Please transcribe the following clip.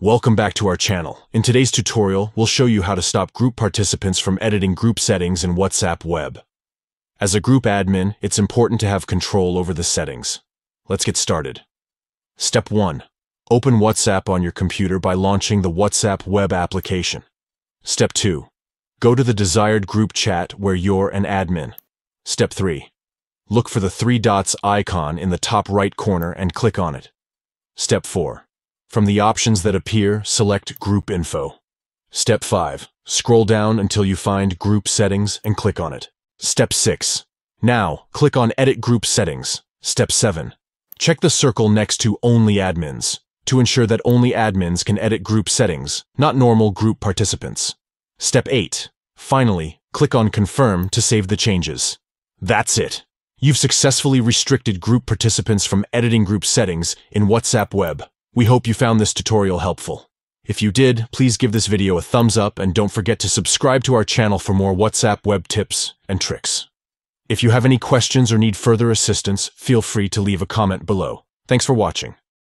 Welcome back to our channel. In today's tutorial, we'll show you how to stop group participants from editing group settings in WhatsApp Web. As a group admin, it's important to have control over the settings. Let's get started. Step 1. Open WhatsApp on your computer by launching the WhatsApp Web application. Step 2. Go to the desired group chat where you're an admin. Step 3. Look for the three dots icon in the top right corner and click on it. Step 4. From the options that appear, select Group Info. Step 5. Scroll down until you find Group Settings and click on it. Step 6. Now, click on Edit Group Settings. Step 7. Check the circle next to Only Admins to ensure that only admins can edit group settings, not normal group participants. Step 8. Finally, click on Confirm to save the changes. That's it. You've successfully restricted group participants from editing group settings in WhatsApp Web. We hope you found this tutorial helpful. If you did, please give this video a thumbs up and don't forget to subscribe to our channel for more WhatsApp Web tips and tricks. If you have any questions or need further assistance, feel free to leave a comment below. Thanks for watching.